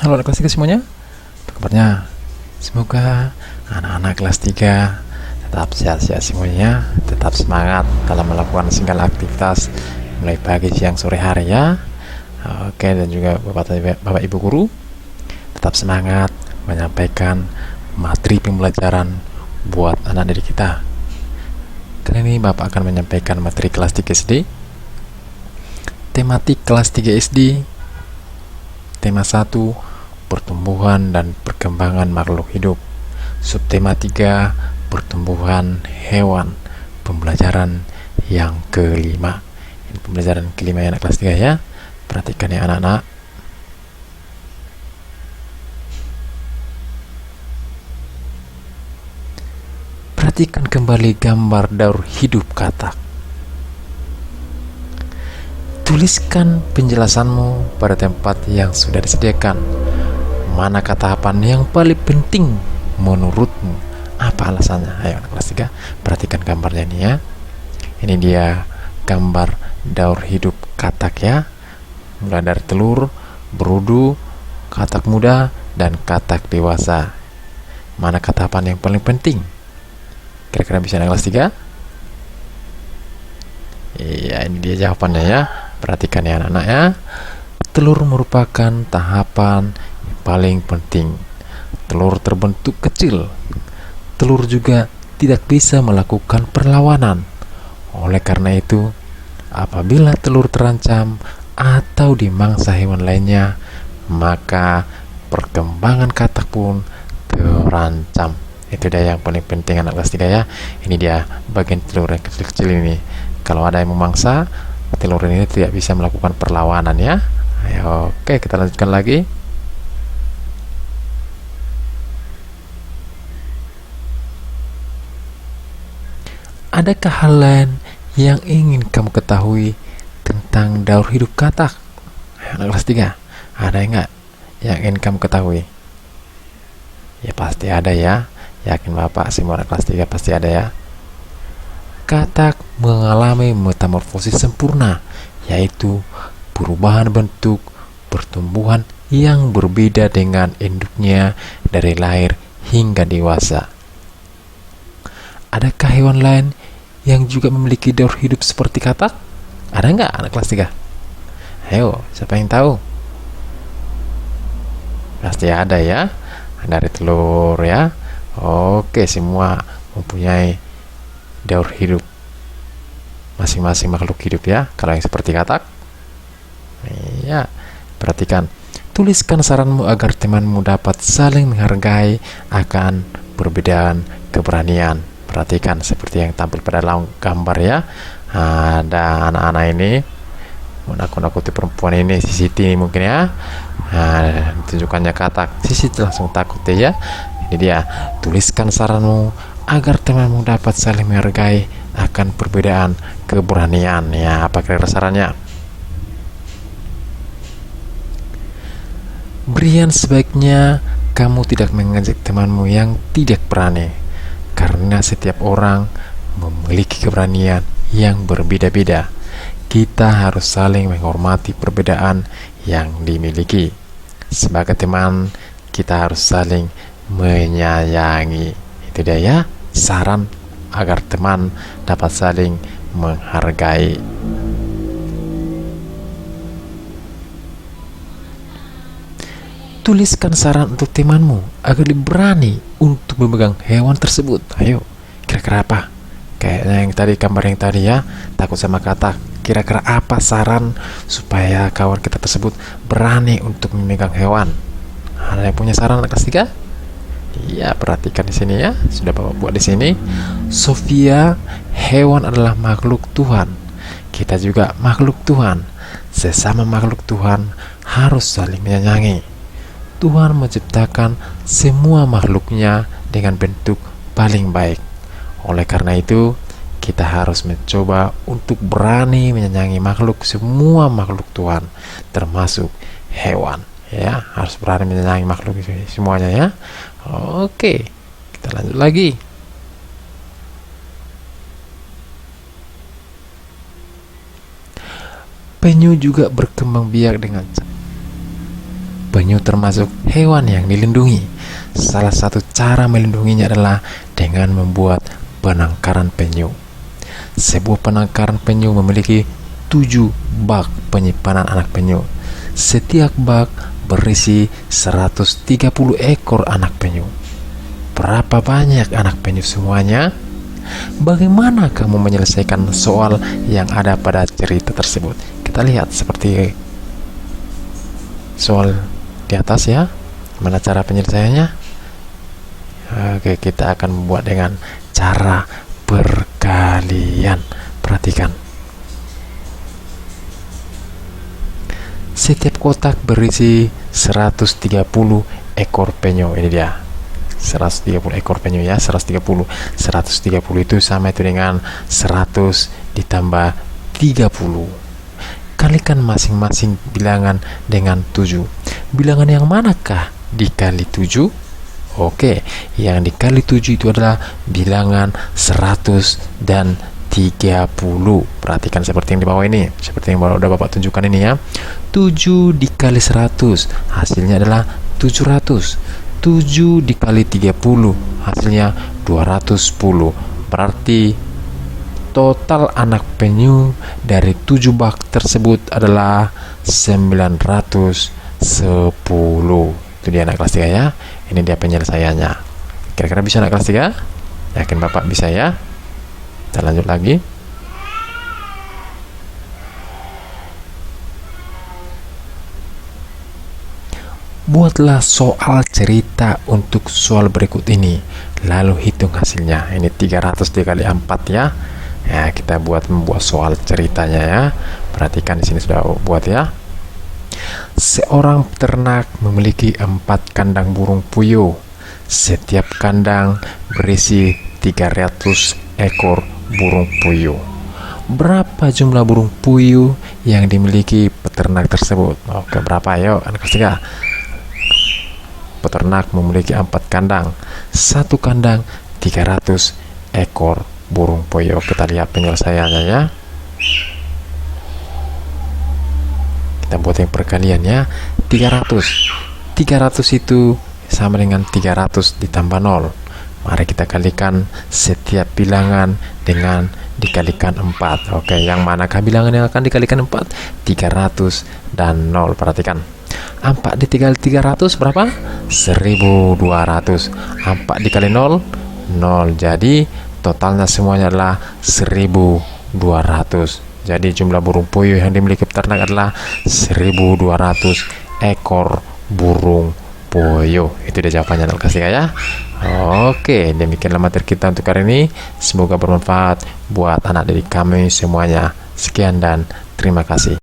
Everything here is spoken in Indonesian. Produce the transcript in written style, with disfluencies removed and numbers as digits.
Halo anak kelas 3 semuanya, apa kabarnya? Semoga anak-anak kelas 3 tetap sehat-sehat semuanya, tetap semangat dalam melakukan segala aktivitas mulai pagi, siang, sore hari ya. Oke, dan juga Bapak Ibu guru tetap semangat menyampaikan materi pembelajaran buat anak didik kita. Kali ini Bapak akan menyampaikan materi kelas 3 SD, tematik kelas 3 SD, tema 1, pertumbuhan dan perkembangan makhluk hidup. Subtema 3, pertumbuhan hewan. Pembelajaran yang kelima. Ini pembelajaran kelima ya anak kelas 3 ya. Perhatikan ya anak-anak. Perhatikan kembali gambar daur hidup katak. Tuliskan penjelasanmu pada tempat yang sudah disediakan. Mana kata-kata yang paling penting menurutmu? Apa alasannya? Ayo anak kelas 3, perhatikan gambarnya ini ya. Ini dia gambar daur hidup katak ya. Mulai dari telur, berudu, katak muda, dan katak dewasa. Mana kata-kata yang paling penting? Kira-kira bisa anak kelas 3? Iya, ini dia jawabannya ya. Perhatikan ya anak-anak ya. Telur merupakan tahapan yang paling penting. Telur terbentuk kecil. Telur juga tidak bisa melakukan perlawanan. Oleh karena itu, apabila telur terancam atau dimangsa hewan lainnya, maka perkembangan katak pun terancam. Itu dia yang paling penting anak kelas 3 ya. Ini dia bagian telur yang kecil-kecil ini. Kalau ada yang memangsa, telur ini tidak bisa melakukan perlawanan ya. Ayo, oke, kita lanjutkan lagi. Adakah hal lain yang ingin kamu ketahui tentang daur hidup katak? Anak kelas 3, ada enggak yang ingin kamu ketahui? Ya pasti ada ya. Yakin Bapak semua anak kelas 3 pasti ada ya. Katak mengalami metamorfosis sempurna, yaitu perubahan bentuk, pertumbuhan yang berbeda dengan induknya dari lahir hingga dewasa. Adakah hewan lain yang juga memiliki daur hidup seperti katak? Ada nggak anak kelas 3? Ayo, siapa yang tahu? Pasti ada ya. Dari telur ya. Oke, semua mempunyai daur hidup masing-masing makhluk hidup ya. Kalau yang seperti katak, ya, perhatikan. Tuliskan saranmu agar temanmu dapat saling menghargai akan perbedaan keberanian. Perhatikan seperti yang tampil pada gambar ya. Ada anak-anak ini menakut-nakuti perempuan ini, si Siti mungkin ya. Tunjukkannya katak, si Siti langsung takut ya. Ini dia, tuliskan saranmu agar temanmu dapat saling menghargai akan perbedaan keberanian ya. Apa kira-kira sarannya? Brian, sebaiknya kamu tidak mengajak temanmu yang tidak berani, karena setiap orang memiliki keberanian yang berbeda-beda. Kita harus saling menghormati perbedaan yang dimiliki. Sebagai teman, kita harus saling menyayangi. Itu dia ya, saran agar teman dapat saling menghargai. Tuliskan saran untuk temanmu agar dia berani untuk memegang hewan tersebut. Ayo, kira-kira apa? Kayaknya yang tadi, gambar yang tadi ya, takut sama katak. Kira-kira apa saran supaya kawan kita tersebut berani untuk memegang hewan? Ada yang punya saran anak kelas 3? Iya, perhatikan di sini ya. Sudah Bapak buat di sini. Sofia, hewan adalah makhluk Tuhan. Kita juga makhluk Tuhan. Sesama makhluk Tuhan harus saling menyayangi. Tuhan menciptakan semua makhluknya dengan bentuk paling baik. Oleh karena itu, kita harus mencoba untuk berani menyayangi semua makhluk Tuhan, termasuk hewan. Ya, harus berani menyayangi makhluk semuanya ya. Oke, kita lanjut lagi. Penyu juga berkembang biak dengan penyu termasuk hewan yang dilindungi. Salah satu cara melindunginya adalah dengan membuat penangkaran penyu. Sebuah penangkaran penyu memiliki 7 bak penyimpanan anak penyu. Setiap bak berisi 130 ekor anak penyu. Berapa banyak anak penyu semuanya? Bagaimana kamu menyelesaikan soal yang ada pada cerita tersebut? Kita lihat seperti soal di atas ya. Mana cara penyelesaiannya? Oke, kita akan membuat dengan cara perkalian. Perhatikan. Setiap kotak berisi 130 ekor penyu. Ini dia. 130 ekor penyu ya, 130 itu sama itu dengan 100 ditambah 30. Kalikan masing-masing bilangan dengan 7. Bilangan yang manakah dikali 7? Oke, yang dikali 7 itu adalah bilangan 100 dan 30. Perhatikan seperti yang di bawah ini, seperti yang udah Bapak tunjukkan ini ya. 7 dikali 100 hasilnya adalah 700. 7 dikali 30 hasilnya 210. Berarti total anak penyu dari 7 bak tersebut adalah 910. Itu dia anak kelas 3 ya. Ini dia penyelesaiannya. Kira-kira bisa anak kelas 3? Yakin Bapak bisa ya? Kita lanjut lagi. Buatlah soal cerita untuk soal berikut ini, lalu hitung hasilnya. Ini 300 dikali 4 ya. Ya, kita membuat soal ceritanya ya. Perhatikan di sini sudah buat ya. Seorang peternak memiliki 4 kandang burung puyuh. Setiap kandang berisi 300 ekor burung puyuh. Berapa jumlah burung puyuh yang dimiliki peternak tersebut? Oke, berapa? Ayo, anak kelas 3. Peternak memiliki 4 kandang. Satu kandang 300 ekor burung puyuh. Kita lihat penyelesaiannya ya. Kita buat yang perkalian ya. 300 itu sama dengan 300 ditambah 0. Mari kita kalikan setiap bilangan dengan dikalikan 4. Oke, yang manakah bilangan yang akan dikalikan 4? 300 dan 0. Perhatikan. 4 dikali 300 berapa? 1200. 4 dikali 0? 0. Jadi totalnya semuanya adalah 1200. Jadi jumlah burung puyuh yang dimiliki peternak adalah 1200 ekor burung puyuh. Itu dia jawabannya anak kelas 3 ya. Oke, demikianlah materi kita untuk hari ini. Semoga bermanfaat buat anak didik kami semuanya. Sekian dan terima kasih.